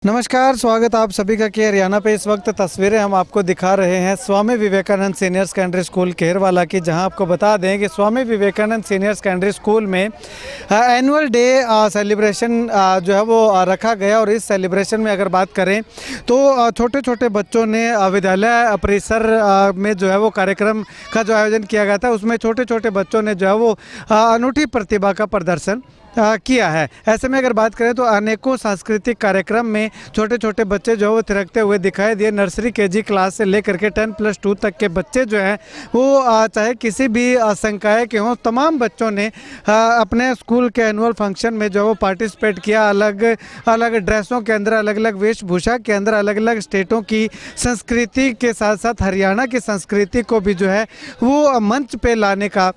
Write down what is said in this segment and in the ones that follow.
नमस्कार, स्वागत आप सभी का के हरियाणा पे। इस वक्त तस्वीरें हम आपको दिखा रहे हैं Swami Vivekananda senior secondary school केरवाला की, जहां आपको बता दें कि Swami Vivekananda senior secondary school में एनुअल डे सेलिब्रेशन जो है वो रखा गया। और इस सेलिब्रेशन में अगर बात करें तो छोटे छोटे बच्चों ने विद्यालय परिसर में जो है वो कार्यक्रम का जो आयोजन किया गया था, उसमें छोटे छोटे बच्चों ने जो है वो अनूठी प्रतिभा का प्रदर्शन किया है। ऐसे में अगर बात करें तो अनेकों सांस्कृतिक कार्यक्रम में छोटे छोटे बच्चे जो है वो थिरकते हुए दिखाई दिए। नर्सरी केजी क्लास से लेकर के 10+2 तक के बच्चे जो हैं वो चाहे किसी भी संकाय के हों, तमाम बच्चों ने अपने स्कूल के एनुअल फंक्शन में जो है वो पार्टिसिपेट किया। अलग अलग ड्रेसों के अंदर, अलग अलग वेशभूषा के अंदर, अलग अलग स्टेटों की संस्कृति के साथ साथ हरियाणा की संस्कृति को भी जो है वो मंच पे लाने का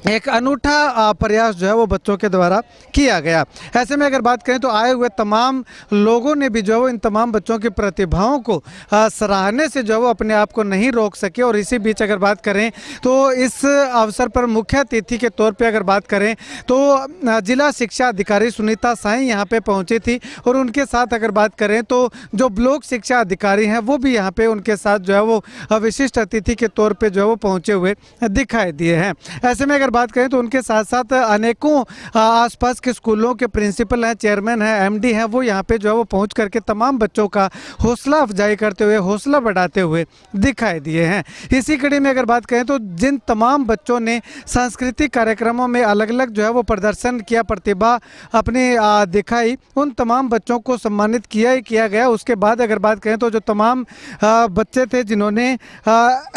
एक अनूठा प्रयास जो है वो बच्चों के द्वारा किया गया। ऐसे में अगर बात करें तो आए हुए तमाम लोगों ने भी जो है वो इन तमाम बच्चों की प्रतिभाओं को सराहने से जो है वो अपने आप को नहीं रोक सके। और इसी बीच अगर बात करें तो इस अवसर पर मुख्य अतिथि के तौर पे अगर बात करें तो जिला शिक्षा अधिकारी सुनीता साई यहाँ पे पहुँची थी। और उनके साथ अगर बात करें तो जो ब्लॉक शिक्षा अधिकारी हैं वो भी यहाँ पे उनके साथ जो है वो विशिष्ट अतिथि के तौर पर जो है वो पहुँचे हुए दिखाई दिए हैं। ऐसे में अगर बात करें तो उनके साथ साथ अनेकों आसपास के स्कूलों के प्रिंसिपल हैं, चेयरमैन हैं, एमडी हैं, वो यहाँ पे जो है वो पहुँच करके तमाम बच्चों का हौसला अफजाई करते हुए, हौसला बढ़ाते हुए दिखाई दिए हैं। इसी कड़ी में अगर बात करें तो जिन तमाम बच्चों ने सांस्कृतिक कार्यक्रमों में अलग अलग जो है वो प्रदर्शन किया, प्रतिभा अपनी दिखाई, उन तमाम बच्चों को सम्मानित किया ही किया गया। उसके बाद अगर बात करें तो जो तमाम बच्चे थे जिन्होंने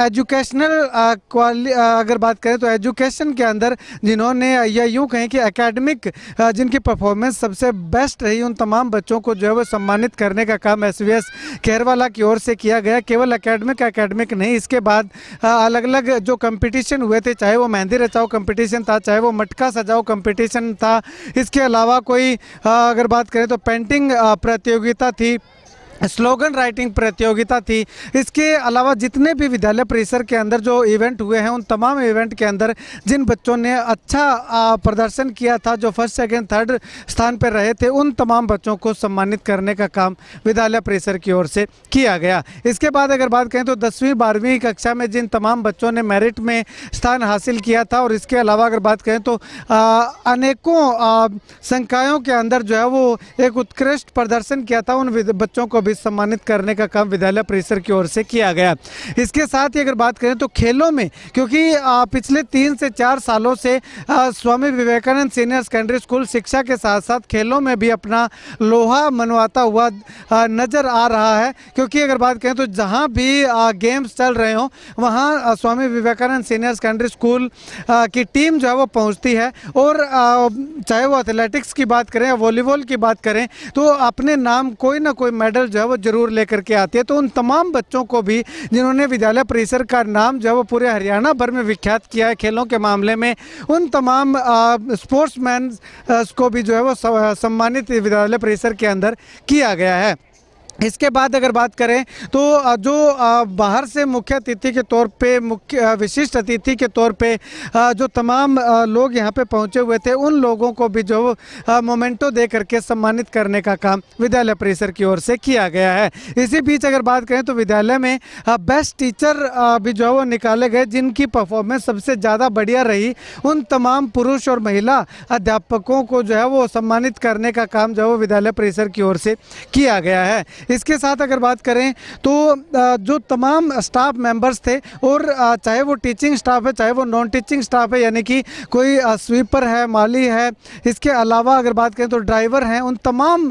एजुकेशनल अगर बात करें तो एजुकेशन के अंदर जिन्होंने या यूं कहें कि एकेडमिक जिनकी परफॉर्मेंस सबसे बेस्ट रही, उन तमाम बच्चों को जो है वो सम्मानित करने का काम एसवीएस केरवाला की ओर से किया गया। केवल एकेडमिक नहीं, इसके बाद अलग अलग जो कंपटीशन हुए थे, चाहे वो मेहंदी रचाओ कंपटीशन था, चाहे वो मटका सजाओ कंपटीशन था, इसके अलावा कोई अगर बात करें तो पेंटिंग प्रतियोगिता थी, स्लोगन राइटिंग प्रतियोगिता थी। इसके अलावा जितने भी विद्यालय परिसर के अंदर जो इवेंट हुए हैं, उन तमाम इवेंट के अंदर जिन बच्चों ने अच्छा प्रदर्शन किया था, जो फर्स्ट सेकंड थर्ड स्थान पर रहे थे, उन तमाम बच्चों को सम्मानित करने का काम विद्यालय परिसर की ओर से किया गया। इसके बाद अगर बात करें तो 10वीं 12वीं कक्षा में जिन तमाम बच्चों ने मेरिट में स्थान हासिल किया था, और इसके अलावा अगर बात करें तो अनेकों संकायों के अंदर जो है वो एक उत्कृष्ट प्रदर्शन किया था, उन बच्चों को भी सम्मानित करने का काम विद्यालय परिसर की ओर से किया गया। इसके साथ ही अगर बात करें तो खेलों में, क्योंकि पिछले 3 से 4 सालों से Swami Vivekananda senior secondary school शिक्षा के साथ साथ खेलों में भी अपना लोहा मनवाता हुआ नजर आ रहा है। क्योंकि अगर बात करें तो जहां भी गेम्स चल रहे हों वहां Swami Vivekananda senior secondary school की टीम जो है वो पहुंचती है। और चाहे वो एथलेटिक्स की बात करें या वॉलीबॉल की बात करें तो अपने नाम कोई ना कोई मेडल जो है वो जरूर लेकर के आती है। तो उन तमाम बच्चों को भी जिन्होंने विद्यालय परिसर का नाम जो है वो पूरे हरियाणा भर में विख्यात किया है खेलों के मामले में, उन तमाम स्पोर्ट्समैन को भी जो है वो सम्मानित विद्यालय परिसर के अंदर किया गया है। इसके बाद अगर बात करें तो जो बाहर से मुख्य अतिथि के तौर पे, मुख्य विशिष्ट अतिथि के तौर पे जो तमाम लोग यहाँ पे पहुँचे हुए थे, उन लोगों को भी जो मोमेंटो दे करके सम्मानित करने का काम विद्यालय परिसर की ओर से किया गया है। इसी बीच अगर बात करें तो विद्यालय में बेस्ट टीचर भी जो है वो निकाले गए, जिनकी परफॉर्मेंस सबसे ज़्यादा बढ़िया रही। उन तमाम पुरुष और महिला अध्यापकों को जो है वो सम्मानित करने का काम जो है वो विद्यालय परिसर की ओर से किया गया है। इसके साथ अगर बात करें तो जो तमाम स्टाफ मेंबर्स थे, और चाहे वो टीचिंग स्टाफ है, चाहे वो नॉन टीचिंग स्टाफ है, यानी कि कोई स्वीपर है, माली है, इसके अलावा अगर बात करें तो ड्राइवर हैं, उन तमाम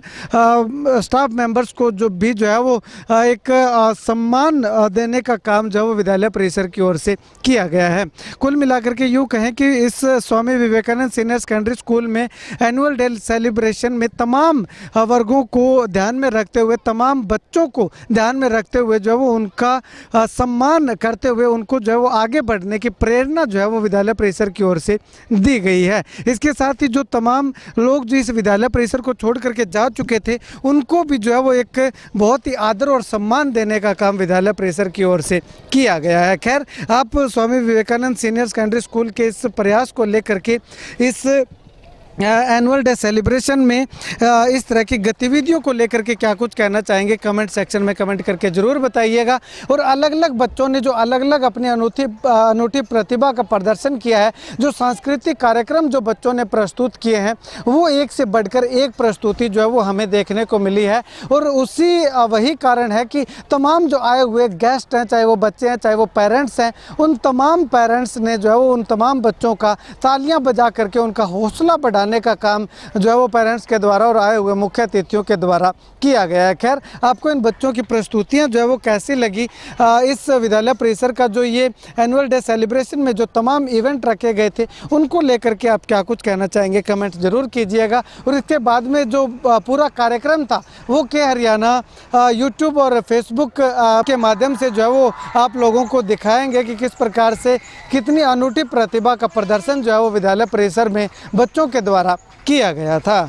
स्टाफ मेंबर्स को जो है वो एक सम्मान देने का काम जो है वो विद्यालय परिसर की ओर से किया गया है। कुल मिलाकर के यूँ कहें कि इस Swami Vivekananda senior secondary school में एनुअल डे सेलिब्रेशन में तमाम वर्गों को ध्यान में रखते हुए, तमाम बच्चों को ध्यान में रखते हुए जो है वो उनका सम्मान करते हुए उनको जो है वो आगे बढ़ने की प्रेरणा जो है वो विद्यालय परिसर की ओर से दी गई है। इसके साथ ही जो तमाम लोग जो इस विद्यालय परिसर को छोड़ करके जा चुके थे, उनको भी जो है वो एक बहुत ही आदर और सम्मान देने का काम विद्यालय परिसर की ओर से किया गया है। खैर, आप Swami Vivekananda senior secondary school के इस प्रयास को लेकर के, इस एनुअल डे सेलिब्रेशन में इस तरह की गतिविधियों को लेकर के क्या कुछ कहना चाहेंगे, कमेंट सेक्शन में कमेंट करके ज़रूर बताइएगा। और अलग अलग बच्चों ने जो अलग अलग अपनी अनूठी प्रतिभा का प्रदर्शन किया है, जो सांस्कृतिक कार्यक्रम जो बच्चों ने प्रस्तुत किए हैं, वो एक से बढ़कर एक प्रस्तुति जो है वो हमें देखने को मिली है। और वही कारण है कि तमाम जो आए हुए गेस्ट हैं, चाहे वो बच्चे हैं चाहे वो पेरेंट्स हैं, उन तमाम पेरेंट्स ने जो है वो उन तमाम बच्चों का तालियां बजा करके उनका हौसला बढ़ाने का काम जो है वो पेरेंट्स के द्वारा और आए हुए मुख्य अतिथियों के द्वारा किया गया है। खैर, आपको इन बच्चों की प्रस्तुतियां जो है वो कैसी लगी, इस विद्यालय परिसर का जो ये एनुअल डे सेलिब्रेशन में जो तमाम इवेंट रखे गए थे उनको लेकर के आप क्या कुछ कहना चाहेंगे, कमेंट ज़रूर कीजिएगा। और इसके बाद में जो पूरा कार्यक्रम था वो के हरियाणा यूट्यूब और फेसबुक के माध्यम से जो है वो आप लोगों को दिखाएंगे कि किस प्रकार से कितनी अनूठी प्रतिभा का प्रदर्शन जो है वो विद्यालय परिसर में बच्चों के द्वारा किया गया था।